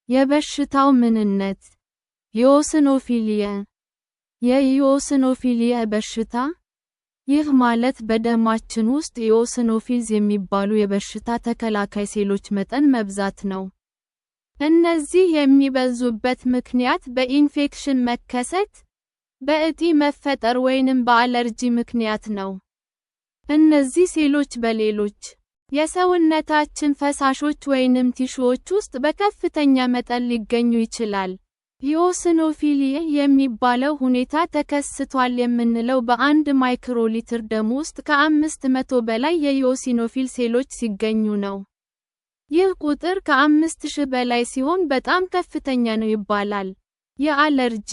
የበሽታው ምንነት ኢኦስኖፊሊያ የኢኦስኖፊሊያ በሽታ ይህ ማለት በደማችን ውስጥ ኢኦስኖፊልስ የሚባሉ የበሽታ ተከላካይ ሴሎች መጠን መብዛት ነው። እነዚህ የሚበዙበት ምክንያት በኢንፌክሽን መከሰት፣ በእጢ መፈጠር ወይንም በአለርጂ ምክንያት ነው። እነዚህ ሴሎች በሌሎች የሰውነታችን ፈሳሾች ወይንም ቲሹዎች ውስጥ በከፍተኛ መጠን ሊገኙ ይችላል። ኢኦስኖፊሊያ የሚባለው ሁኔታ ተከስቷል የምንለው በአንድ ማይክሮሊትር ደም ውስጥ ከ500 በላይ የኢኦሲኖፊል ሴሎች ሲገኙ ነው። ይህ ቁጥር ከ5000 በላይ ሲሆን በጣም ከፍተኛ ነው ይባላል። የአለርጂ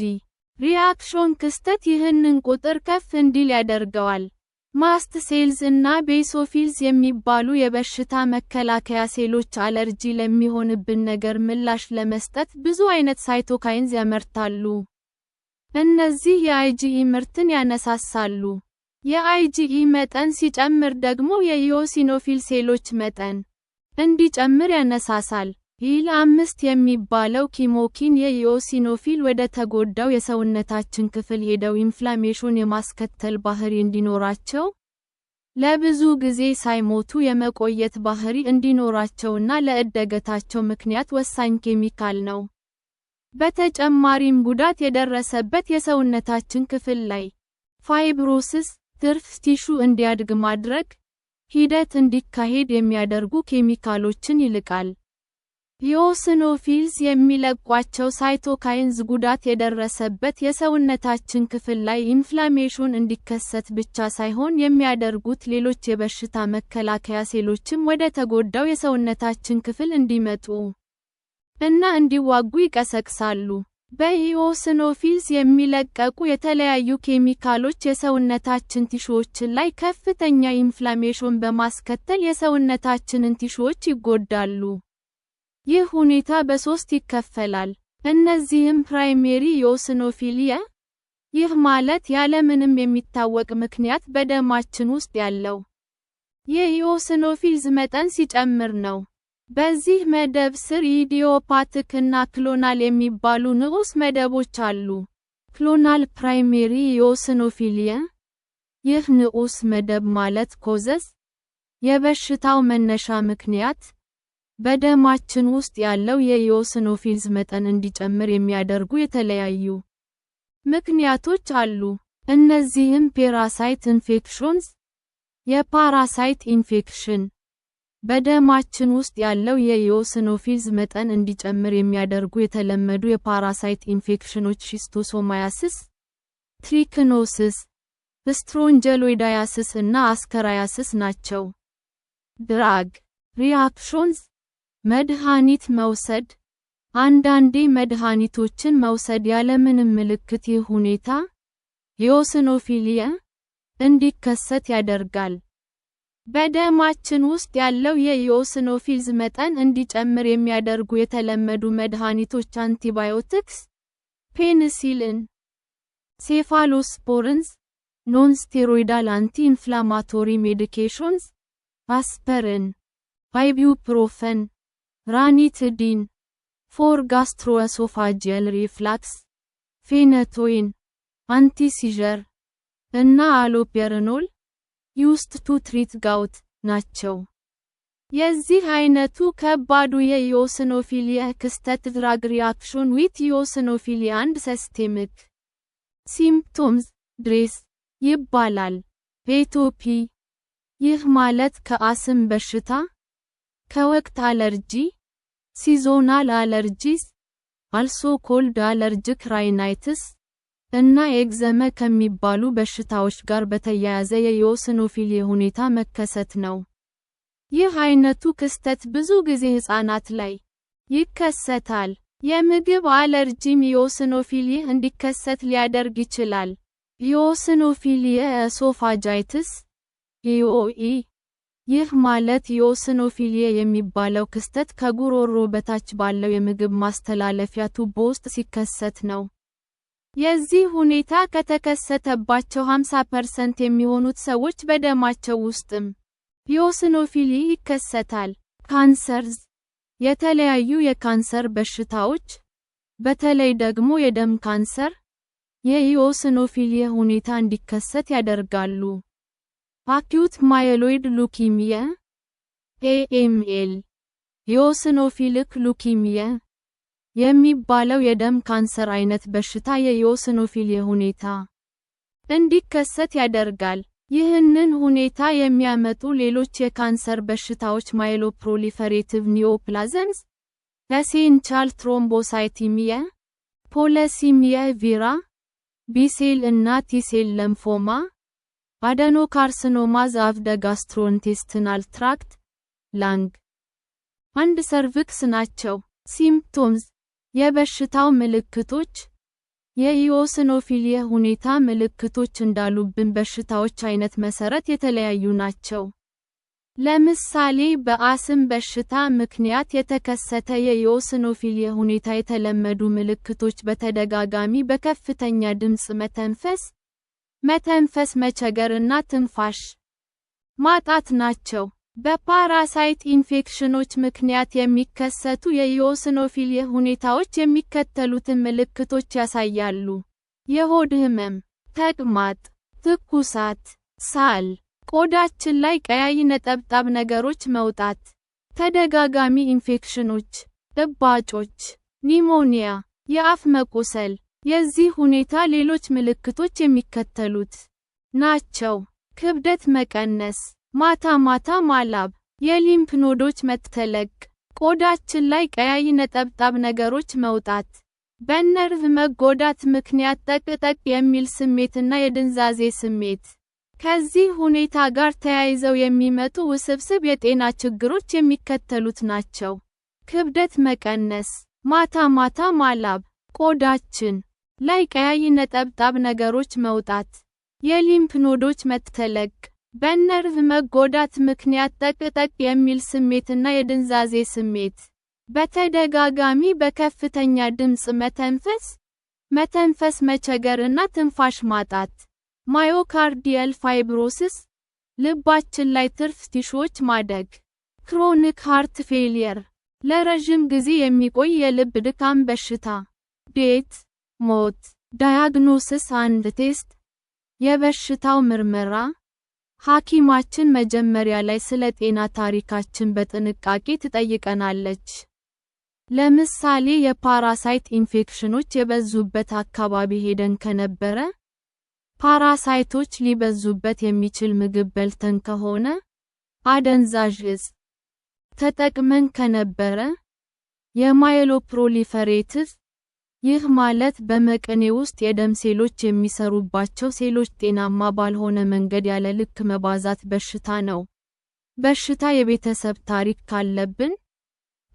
ሪአክሽን ክስተት ይህንን ቁጥር ከፍ እንዲል ያደርገዋል። ማስት ሴልስ እና ቤሶፊልስ የሚባሉ የበሽታ መከላከያ ሴሎች አለርጂ ለሚሆንብን ነገር ምላሽ ለመስጠት ብዙ አይነት ሳይቶካይንስ ያመርታሉ። እነዚህ የአይጂኢ ምርትን ያነሳሳሉ። የአይጂኢ መጠን ሲጨምር ደግሞ የኢኦሲኖፊል ሴሎች መጠን እንዲጨምር ያነሳሳል። ኢል-5 የሚባለው ኪሞኪን የኢኦሲኖፊል ወደ ተጎዳው የሰውነታችን ክፍል ሄደው ኢንፍላሜሽን የማስከተል ባህሪ እንዲኖራቸው፣ ለብዙ ጊዜ ሳይሞቱ የመቆየት ባህሪ እንዲኖራቸውና ለእድገታቸው ምክንያት ወሳኝ ኬሚካል ነው። በተጨማሪም ጉዳት የደረሰበት የሰውነታችን ክፍል ላይ ፋይብሮሲስ፣ ትርፍ ቲሹ እንዲያድግ ማድረግ ሂደት እንዲካሄድ የሚያደርጉ ኬሚካሎችን ይልቃል። ኢኦስኖፊልስ የሚለቋቸው ሳይቶካይንስ ጉዳት የደረሰበት የሰውነታችን ክፍል ላይ ኢንፍላሜሽን እንዲከሰት ብቻ ሳይሆን የሚያደርጉት ሌሎች የበሽታ መከላከያ ሴሎችም ወደ ተጎዳው የሰውነታችን ክፍል እንዲመጡ እና እንዲዋጉ ይቀሰቅሳሉ። በኢኦስኖፊልስ የሚለቀቁ የተለያዩ ኬሚካሎች የሰውነታችን ቲሹዎች ላይ ከፍተኛ ኢንፍላሜሽን በማስከተል የሰውነታችንን ቲሹዎች ይጎዳሉ። ይህ ሁኔታ በሶስት ይከፈላል። እነዚህም ፕራይሜሪ ኢኦስኖፊሊያ፣ ይህ ማለት ያለምንም የሚታወቅ ምክንያት በደማችን ውስጥ ያለው የኢኦስኖፊልስ መጠን ሲጨምር ነው። በዚህ መደብ ስር ኢዲዮፓቲክ እና ክሎናል የሚባሉ ንዑስ መደቦች አሉ። ክሎናል ፕራይሜሪ ኢኦስኖፊሊያ፣ ይህ ንዑስ መደብ ማለት ኮዘስ፣ የበሽታው መነሻ ምክንያት፣ በደማችን ውስጥ ያለው የኢኦስኖፊልስ መጠን እንዲጨምር የሚያደርጉ የተለያዩ ምክንያቶች አሉ። እነዚህም ፓራሳይት ኢንፌክሽንስ፣ የፓራሳይት ኢንፌክሽን፣ በደማችን ውስጥ ያለው የኢኦስኖፊልስ መጠን እንዲጨምር የሚያደርጉ የተለመዱ የፓራሳይት ኢንፌክሽኖች ሺስቶሶማያሲስ፣ ትሪክኖሲስ፣ ስትሮንጀሎይዳያሲስ እና አስከራያሲስ ናቸው። ድራግ ሪአክሽንስ፣ መድኃኒት መውሰድ፣ አንዳንዴ መድኃኒቶችን መውሰድ ያለምንም ምልክት ይህ ሁኔታ ኢኦስኖፊሊያ እንዲከሰት ያደርጋል። በደማችን ውስጥ ያለው የኢኦስኖፊልስ መጠን እንዲጨምር የሚያደርጉ የተለመዱ መድኃኒቶች አንቲባዮቲክስ፣ ፔኒሲሊን፣ ሴፋሎስፖሪንስ፣ ኖንስቴሮይዳል አንቲ ኢንፍላማቶሪ ሜዲኬሽንስ፣ አስፐሪን፣ አይቡፕሮፈን፣ ራኒቲዲን፣ ፎር ጋስትሮኤሶፋጂያል ሪፍላክስ፣ ፌነቶይን፣ አንቲሲዠር እና አሎፔሪኖል ዩስድ ቱ ትሪት ጋውት ናቸው። የዚህ አይነቱ ከባዱ የኢኦስኖፊሊያ ክስተት ድራግ ሪአክሽን ዊት ኢኦስኖፊሊያ አንድ ሲስቴሚክ ሲምፕቶምስ ድሬስ ይባላል። ኤቶፒ፣ ይህ ማለት ከአስም በሽታ፣ ከወቅት አለርጂ፣ ሲዞናል አለርጂስ፣ አልሶ ኮልድ አለርጂክ ራይናይትስ እና ኤግዘማ ከሚባሉ በሽታዎች ጋር በተያያዘ የኢኦስኖፊሊያ ሁኔታ መከሰት ነው። ይህ አይነቱ ክስተት ብዙ ጊዜ ህፃናት ላይ ይከሰታል። የምግብ አለርጂም ኢኦስኖፊሊያ እንዲከሰት ሊያደርግ ይችላል። ኢኦስኖፊሊያ ኤሶፋጃይቲስ (ኢኦኢ) ይህ ማለት ኢኦስኖፊሊያ የሚባለው ክስተት ከጉሮሮ በታች ባለው የምግብ ማስተላለፊያ ቱቦ ውስጥ ሲከሰት ነው። የዚህ ሁኔታ ከተከሰተባቸው 50% የሚሆኑት ሰዎች በደማቸው ውስጥም ኢኦስኖፊሊያ ይከሰታል። ካንሰርስ፣ የተለያዩ የካንሰር በሽታዎች፣ በተለይ ደግሞ የደም ካንሰር፣ የኢኦስኖፊሊያ ሁኔታ እንዲከሰት ያደርጋሉ። አኪዩት ማየሎይድ ሉኪሚያ (AML) ኢኦስኖፊሊክ ሉኪሚያ የሚባለው የደም ካንሰር አይነት በሽታ የኢኦስኖፊሊያ ሁኔታ እንዲከሰት ያደርጋል። ይህንን ሁኔታ የሚያመጡ ሌሎች የካንሰር በሽታዎች ማየሎፕሮሊፈሬቲቭ ኒኦፕላዝምስ፣ ኤሴንሻል ትሮምቦሳይቲሚያ፣ ፖለሲሚያ ቪራ፣ ቢሴል እና ቲሴል ለምፎማ፣ አደኖካርሲኖማዝ ኦፍ ዘ ጋስትሮኢንቴስቲናል ትራክት (ላንግ አንድ ሰርቪክስ) ናቸው። ሲምፕቶምስ የበሽታው ምልክቶች የኢኦስኖፊሊያ ሁኔታ ምልክቶች እንዳሉብን በሽታዎች አይነት መሰረት የተለያዩ ናቸው። ለምሳሌ በአስም በሽታ ምክንያት የተከሰተ የኢኦስኖፊሊያ ሁኔታ የተለመዱ ምልክቶች በተደጋጋሚ በከፍተኛ ድምፅ መተንፈስ መቸገር እና ትንፋሽ ማጣት ናቸው። በፓራሳይት ኢንፌክሽኖች ምክንያት የሚከሰቱ የኢኦስኖፊሊያ ሁኔታዎች የሚከተሉትን ምልክቶች ያሳያሉ። የሆድ ህመም፣ ተቅማጥ፣ ትኩሳት፣ ሳል፣ ቆዳችን ላይ ቀያይ ነጠብጣብ ነገሮች መውጣት፣ ተደጋጋሚ ኢንፌክሽኖች፣ እባጮች፣ ኒሞኒያ፣ የአፍ መቆሰል። የዚህ ሁኔታ ሌሎች ምልክቶች የሚከተሉት ናቸው። ክብደት መቀነስ፣ ማታ ማታ ማላብ፣ የሊምፍ ኖዶች መተለቅ፣ ቆዳችን ላይ ቀያይ ነጠብጣብ ነገሮች መውጣት፣ በነርቭ መጎዳት ምክንያት ጠቅ የሚል ስሜትና የድንዛዜ ስሜት። ከዚህ ሁኔታ ጋር ተያይዘው የሚመጡ ውስብስብ የጤና ችግሮች የሚከተሉት ናቸው። ክብደት መቀነስ፣ ማታ ማታ ማላብ፣ ቆዳችን ላይ ቀያይ ነጠብጣብ ነገሮች መውጣት፣ የሊምፍ ኖዶች መተለቅ፣ በነርቭ መጎዳት ምክንያት ጠቅ የሚል ስሜትና የድንዛዜ ስሜት። በተደጋጋሚ በከፍተኛ ድምፅ መተንፈስ መቸገር እና ትንፋሽ ማጣት። ማዮካርዲያል ፋይብሮሲስ፣ ልባችን ላይ ትርፍ ቲሹዎች ማደግ። ክሮኒክ ሃርት ፌሊየር፣ ለረጅም ጊዜ የሚቆይ የልብ ድካም በሽታ። ዴት፣ ሞት። ዳያግኖሲስ አንድ ቴስት፣ የበሽታው ምርመራ። ሐኪማችን መጀመሪያ ላይ ስለ ጤና ታሪካችን በጥንቃቄ ትጠይቀናለች። ለምሳሌ የፓራሳይት ኢንፌክሽኖች የበዙበት አካባቢ ሄደን ከነበረ፣ ፓራሳይቶች ሊበዙበት የሚችል ምግብ በልተን ከሆነ፣ አደንዛዥ እጽ ተጠቅመን ከነበረ፣ የማየሎፕሮሊፈሬቲቭ ይህ ማለት በመቀኔ ውስጥ የደም ሴሎች የሚሰሩባቸው ሴሎች ጤናማ ባልሆነ መንገድ ያለ ልክ መባዛት በሽታ ነው። በሽታ የቤተሰብ ታሪክ ካለብን፣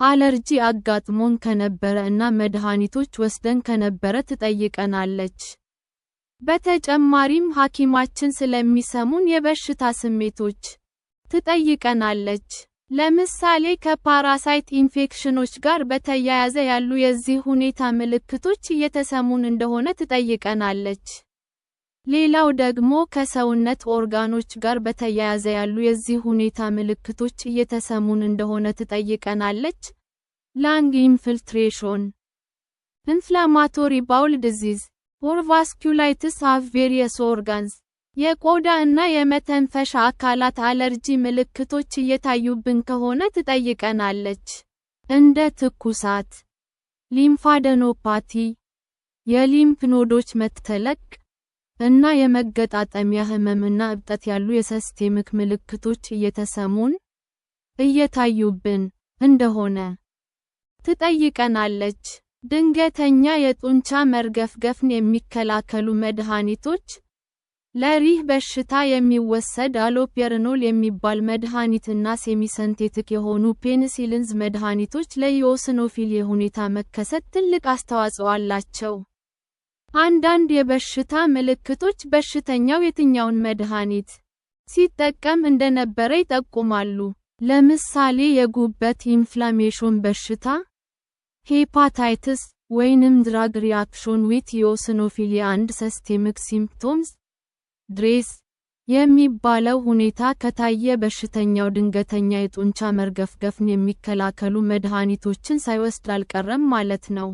አለርጂ አጋጥሞን ከነበረ እና መድኃኒቶች ወስደን ከነበረ ትጠይቀናለች። በተጨማሪም ሐኪማችን ስለሚሰሙን የበሽታ ስሜቶች ትጠይቀናለች። ለምሳሌ ከፓራሳይት ኢንፌክሽኖች ጋር በተያያዘ ያሉ የዚህ ሁኔታ ምልክቶች እየተሰሙን እንደሆነ ትጠይቀናለች። ሌላው ደግሞ ከሰውነት ኦርጋኖች ጋር በተያያዘ ያሉ የዚህ ሁኔታ ምልክቶች እየተሰሙን እንደሆነ ትጠይቀናለች። ላንግ ኢንፊልትሬሽን፣ ኢንፍላማቶሪ ባውል ዲዚዝ ኦር ቫስኩላይቲስ ኦፍ ቬሪየስ ኦርጋንስ፣ የቆዳ እና የመተንፈሻ አካላት አለርጂ ምልክቶች እየታዩብን ከሆነ ትጠይቀናለች። እንደ ትኩሳት፣ ሊምፋደኖፓቲ፣ የሊምፍ ኖዶች መተለቅ እና የመገጣጠሚያ ህመምና እብጠት ያሉ የሲስቴሚክ ምልክቶች እየታዩብን እንደሆነ ትጠይቀናለች። ድንገተኛ የጡንቻ መርገፍገፍን የሚከላከሉ መድኃኒቶች፣ ለሪህ በሽታ የሚወሰድ አሎፔሪኖል የሚባል መድኃኒትና ሴሚሰንቴቲክ የሆኑ ፔኒሲሊንዝ መድኃኒቶች ለኢኦስኖፊሊያ ሁኔታ መከሰት ትልቅ አስተዋጽኦ አላቸው። አንዳንድ የበሽታ ምልክቶች በሽተኛው የትኛውን መድኃኒት ሲጠቀም እንደነበረ ይጠቁማሉ። ለምሳሌ የጉበት ኢንፍላሜሽን በሽታ፣ ሄፓታይቲስ፣ ወይንም ድራግ ሪአክሽን ዊት ኢኦስኖፊሊያ። አንድ ሲስቴሚክ ሲምፕቶምስ ድሬስ፣ የሚባለው ሁኔታ ከታየ በሽተኛው ድንገተኛ የጡንቻ መርገፍገፍን የሚከላከሉ መድኃኒቶችን ሳይወስድ አልቀረም ማለት ነው።